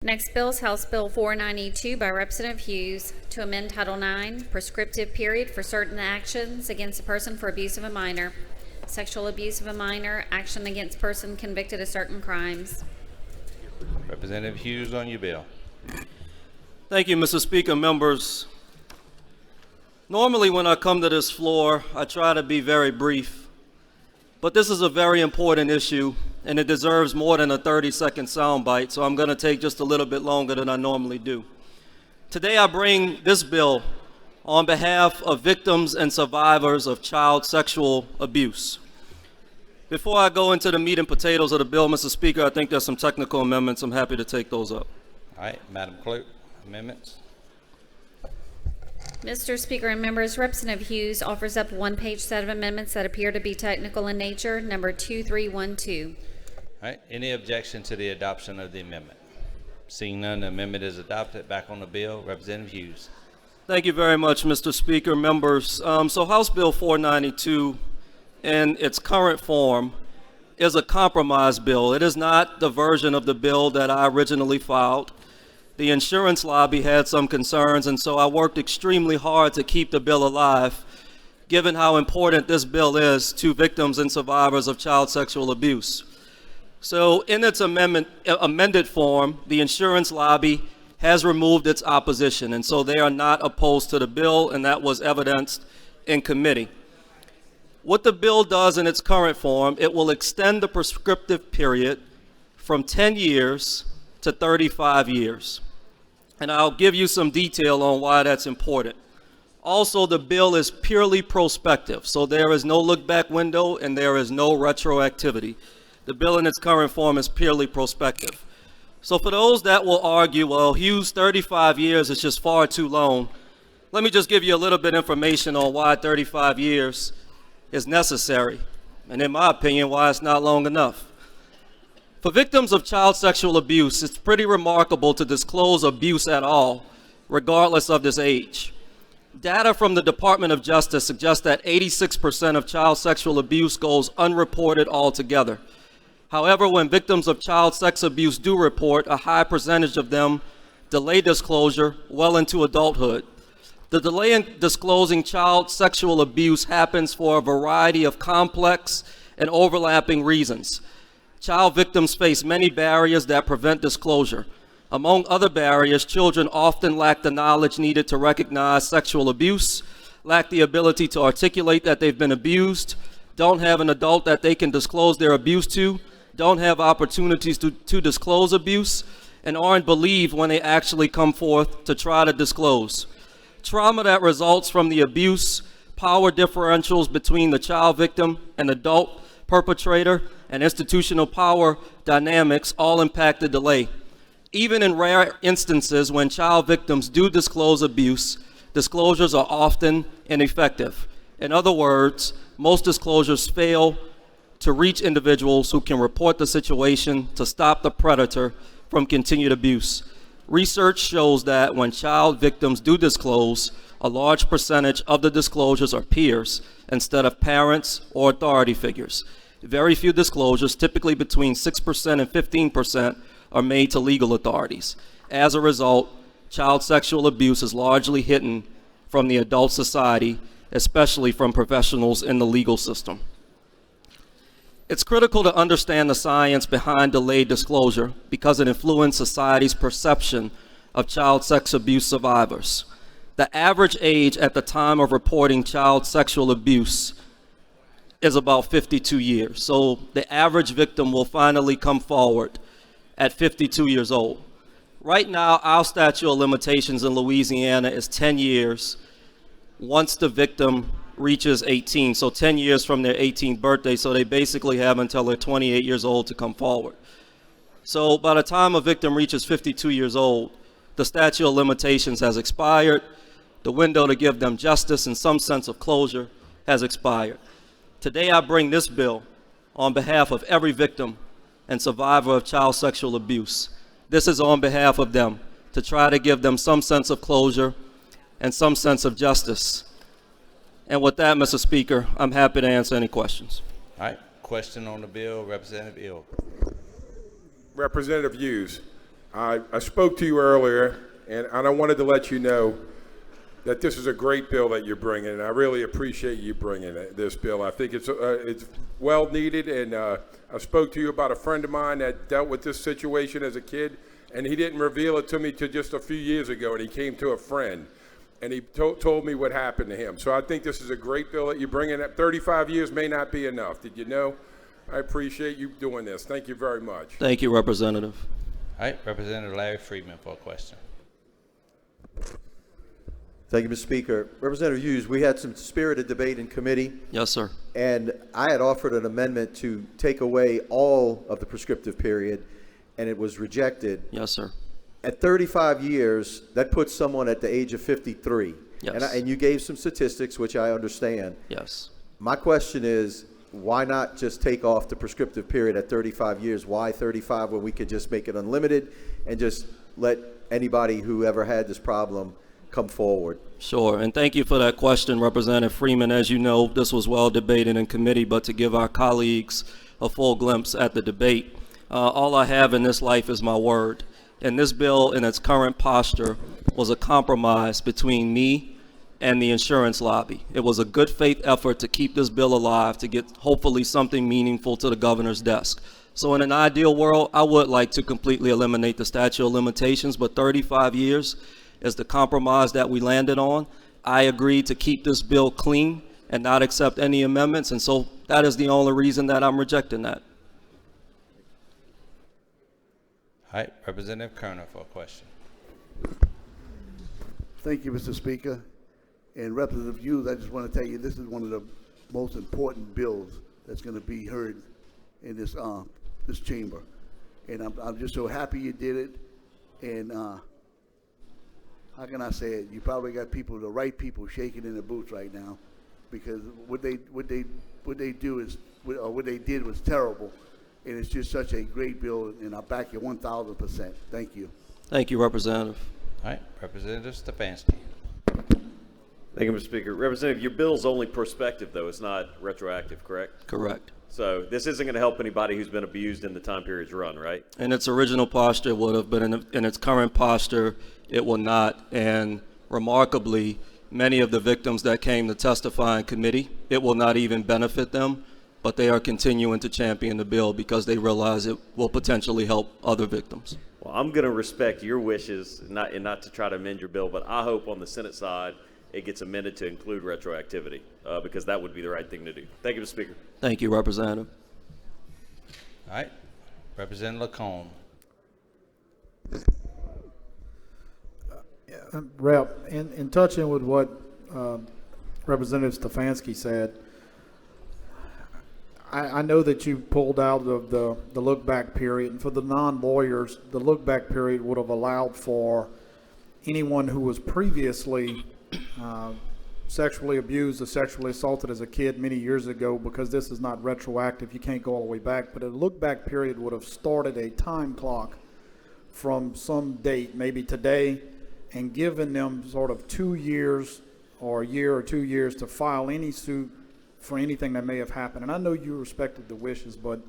Next bill is House Bill 492 by Representative Hughes to amend Title IX, prescriptive period for certain actions against a person for abuse of a minor, sexual abuse of a minor, action against person convicted of certain crimes. Representative Hughes on your bill. Thank you, Mr. Speaker. Members, normally when I come to this floor, I try to be very brief, but this is a very important issue and it deserves more than a 30-second soundbite, so I'm going to take just a little bit longer than I normally do. Today I bring this bill on behalf of victims and survivors of child sexual abuse. Before I go into the meat and potatoes of the bill, Mr. Speaker, I think there's some technical amendments. I'm happy to take those up. All right, Madam Clerk, amendments. Mr. Speaker and members, Representative Hughes offers up a one-page set of amendments that appear to be technical in nature, number 2312. All right, any objection to the adoption of the amendment? Seeing none, the amendment is adopted. Back on the bill, Representative Hughes. Thank you very much, Mr. Speaker. Members, so House Bill 492 in its current form is a compromise bill. It is not the version of the bill that I originally filed. The insurance lobby had some concerns, and so I worked extremely hard to keep the bill alive, given how important this bill is to victims and survivors of child sexual abuse. So in its amended form, the insurance lobby has removed its opposition, and so they are not opposed to the bill, and that was evidenced in committee. What the bill does in its current form, it will extend the prescriptive period from 10 years to 35 years. And I'll give you some detail on why that's important. Also, the bill is purely prospective, so there is no look-back window and there is no retroactivity. The bill in its current form is purely prospective. So for those that will argue, well, Hughes, 35 years is just far too long, let me just give you a little bit of information on why 35 years is necessary, and in my opinion, why it's not long enough. For victims of child sexual abuse, it's pretty remarkable to disclose abuse at all, regardless of this age. Data from the Department of Justice suggests that 86% of child sexual abuse goes unreported altogether. However, when victims of child sex abuse do report, a high percentage of them delay disclosure well into adulthood. The delay in disclosing child sexual abuse happens for a variety of complex and overlapping reasons. Child victims face many barriers that prevent disclosure. Among other barriers, children often lack the knowledge needed to recognize sexual abuse, lack the ability to articulate that they've been abused, don't have an adult that they can disclose their abuse to, don't have opportunities to disclose abuse, and aren't believed when they actually come forth to try to disclose. Trauma that results from the abuse, power differentials between the child victim and adult perpetrator, and institutional power dynamics all impact the delay. Even in rare instances when child victims do disclose abuse, disclosures are often ineffective. In other words, most disclosures fail to reach individuals who can report the situation to stop the predator from continued abuse. Research shows that when child victims do disclose, a large percentage of the disclosures are peers instead of parents or authority figures. Very few disclosures, typically between 6% and 15%, are made to legal authorities. As a result, child sexual abuse is largely hidden from the adult society, especially from professionals in the legal system. It's critical to understand the science behind delayed disclosure because it influences society's perception of child sex abuse survivors. The average age at the time of reporting child sexual abuse is about 52 years. So the average victim will finally come forward at 52 years old. Right now, our statute of limitations in Louisiana is 10 years once the victim reaches 18, so 10 years from their 18th birthday, so they basically have until they're 28 years old to come forward. So by the time a victim reaches 52 years old, the statute of limitations has expired, the window to give them justice and some sense of closure has expired. Today I bring this bill on behalf of every victim and survivor of child sexual abuse. This is on behalf of them, to try to give them some sense of closure and some sense of justice. And with that, Mr. Speaker, I'm happy to answer any questions. All right, question on the bill, Representative Ill. Representative Hughes, I spoke to you earlier, and I wanted to let you know that this is a great bill that you're bringing, and I really appreciate you bringing this bill. I think it's well needed, and I spoke to you about a friend of mine that dealt with this situation as a kid, and he didn't reveal it to me till just a few years ago, and he came to a friend, and he told me what happened to him. So I think this is a great bill that you're bringing up. 35 years may not be enough. Did you know? I appreciate you doing this. Thank you very much. Thank you, Representative. All right, Representative Larry Freeman for a question. Thank you, Mr. Speaker. Representative Hughes, we had some spirited debate in committee, Yes, sir. and I had offered an amendment to take away all of the prescriptive period, and it was rejected. Yes, sir. At 35 years, that puts someone at the age of 53. Yes. And you gave some statistics, which I understand. Yes. My question is, why not just take off the prescriptive period at 35 years? Why 35 when we could just make it unlimited and just let anybody who ever had this problem come forward? Sure, and thank you for that question, Representative Freeman. As you know, this was well debated in committee, but to give our colleagues a full glimpse at the debate, all I have in this life is my word. And this bill in its current posture was a compromise between me and the insurance lobby. It was a good faith effort to keep this bill alive, to get hopefully something meaningful to the governor's desk. So in an ideal world, I would like to completely eliminate the statute of limitations, but 35 years is the compromise that we landed on. I agreed to keep this bill clean and not accept any amendments, and so that is the only reason that I'm rejecting that. All right, Representative Kerner for a question. Thank you, Mr. Speaker. And Representative Hughes, I just want to tell you, this is one of the most important bills that's going to be heard in this this chamber. And I'm just so happy you did it. And how can I say it? You probably got people, the right people, shaking in their boots right now, because what they do is, or what they did was terrible. And it's just such a great bill, and I back you 1,000%. Thank you. Thank you, Representative. All right, Representative Stefanski. Thank you, Mr. Speaker. Representative, your bill's only prospective, though. It's not retroactive, correct? Correct. So this isn't going to help anybody who's been abused in the time period's run, right? In its original posture, it would have, but in its current posture, it will not. And remarkably, many of the victims that came to testify in committee, it will not even benefit them, but they are continuing to champion the bill because they realize it will potentially help other victims. Well, I'm going to respect your wishes, not to try to amend your bill, but I hope on the Senate side it gets amended to include retroactivity, because that would be the right thing to do. Thank you, Mr. Speaker. Thank you, Representative. All right, Representative Lacombe. Rep, in touching with what Representative Stefanski said, I know that you pulled out of the look-back period, and for the non-lawyers, the look-back period would have allowed for anyone who was previously sexually abused or sexually assaulted as a kid many years ago, because this is not retroactive, you can't go all the way back, but a look-back period would have started a time clock from some date, maybe today, and given them sort of 2 years or a year or 2 years to file any suit for anything that may have happened. And I know you respected the wishes, but,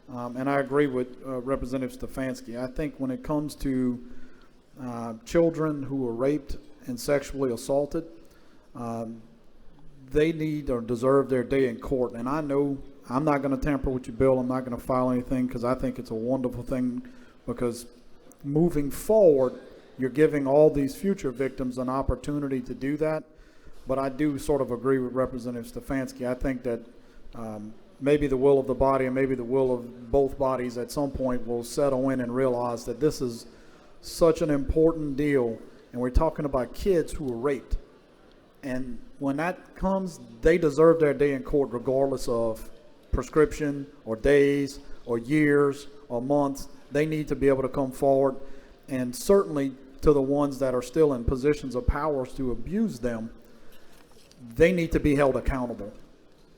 and I agree with Representative Stefanski. I think when it comes to children who were raped and sexually assaulted, they need or deserve their day in court. And I know I'm not going to tamper with your bill. I'm not going to file anything because I think it's a wonderful thing, because moving forward, you're giving all these future victims an opportunity to do that. But I do sort of agree with Representative Stefanski. I think that maybe the will of the body and maybe the will of both bodies at some point will settle in and realize that this is such an important deal, and we're talking about kids who were raped. And when that comes, they deserve their day in court regardless of prescription or days or years or months. They need to be able to come forward, and certainly to the ones that are still in positions of powers to abuse them, they need to be held accountable.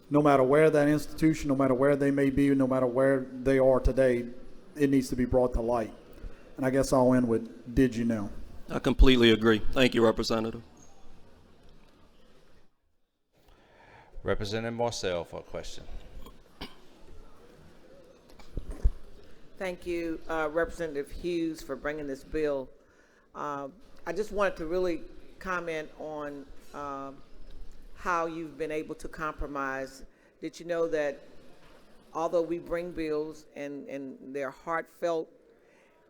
No matter where that institution, no matter where they may be, no matter where they are today, it needs to be brought to light. And I guess I'll end with, did you know? I completely agree. Thank you, Representative. Representative Marcel for a question. Thank you, Representative Hughes, for bringing this bill. I just wanted to really comment on how you've been able to compromise. Did you know that although we bring bills and they're heartfelt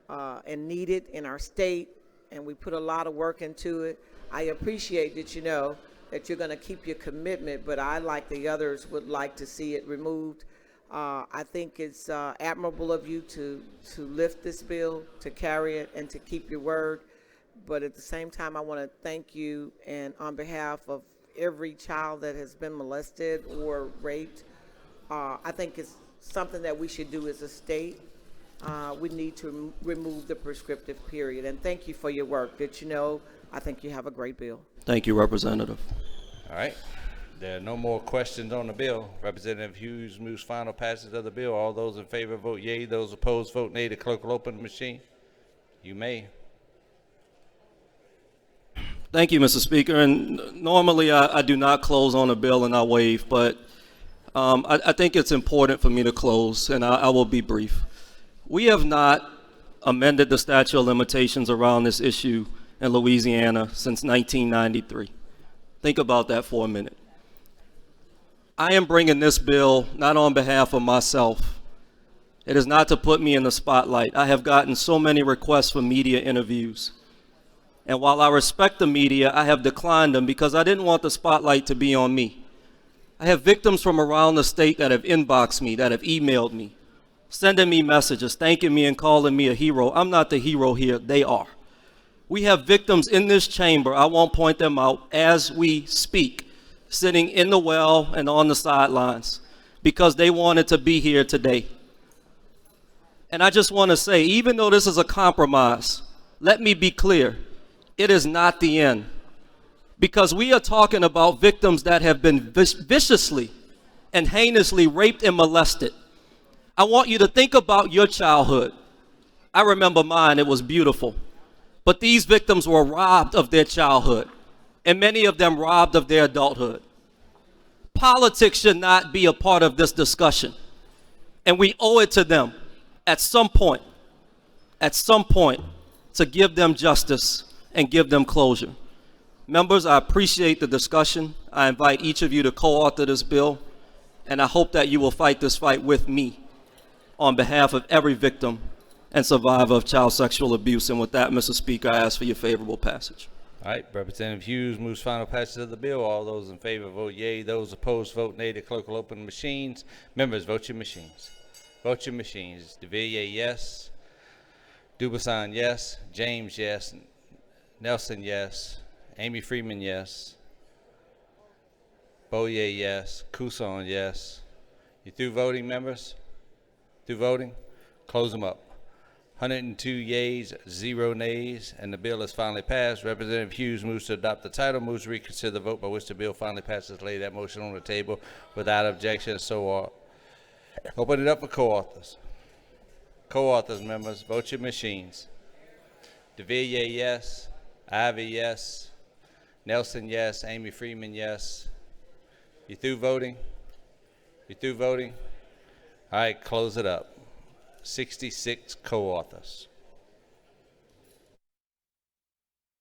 and needed in our state, and we put a lot of work into it, I appreciate that you know that you're going to keep your commitment, but I, like the others, would like to see it removed. I think it's admirable of you to lift this bill, to carry it, and to keep your word. But at the same time, I want to thank you, and on behalf of every child that has been molested or raped, I think it's something that we should do as a state. We need to remove the prescriptive period. And thank you for your work. Did you know, I think you have a great bill. Thank you, Representative. All right. There are no more questions on the bill. Representative Hughes moves final passage of the bill. All those in favor vote yea. Those opposed vote nay. The clerk will open the machine. You may. Thank you, Mr. Speaker. And normally I do not close on a bill and I waive, but I think it's important for me to close, and I will be brief. We have not amended the statute of limitations around this issue in Louisiana since 1993. Think about that for a minute. I am bringing this bill not on behalf of myself. It is not to put me in the spotlight. I have gotten so many requests for media interviews. And while I respect the media, I have declined them because I didn't want the spotlight to be on me. I have victims from around the state that have inboxed me, that have emailed me, sending me messages, thanking me and calling me a hero. I'm not the hero here, they are. We have victims in this chamber, I won't point them out, as we speak, sitting in the well and on the sidelines because they wanted to be here today. And I just want to say, even though this is a compromise, let me be clear, it is not the end. Because we are talking about victims that have been viciously and heinously raped and molested. I want you to think about your childhood. I remember mine, it was beautiful. But these victims were robbed of their childhood, and many of them robbed of their adulthood. Politics should not be a part of this discussion, and we owe it to them at some point, to give them justice and give them closure. Members, I appreciate the discussion. I invite each of you to co-author this bill, and I hope that you will fight this fight with me on behalf of every victim and survivor of child sexual abuse. And with that, Mr. Speaker, I ask for your favorable passage. All right. Representative Hughes moves final passage of the bill. All those in favor vote yea. Those opposed vote nay. The clerk will open the machines. Members, vote your machines. Vote your machines. DeVilliers, yes. Dubuisson, yes. James, yes. Nelson, yes. Amy Freeman, yes. Boyer, yes. Coulson, yes. You through voting, members? Through voting? Close them up. 102 yeas, 0 nays, and the bill is finally passed. Representative Hughes moves to adopt the title, moves to reconsider the vote by which the bill finally passes. Lay that motion on the table without objection. So open it up for co-authors. Co-authors, members, vote your machines. DeVilliers, yes. Ivy, yes. Nelson, yes. Amy Freeman, yes. You through voting? You through voting? All right, close it up. 66 co-authors.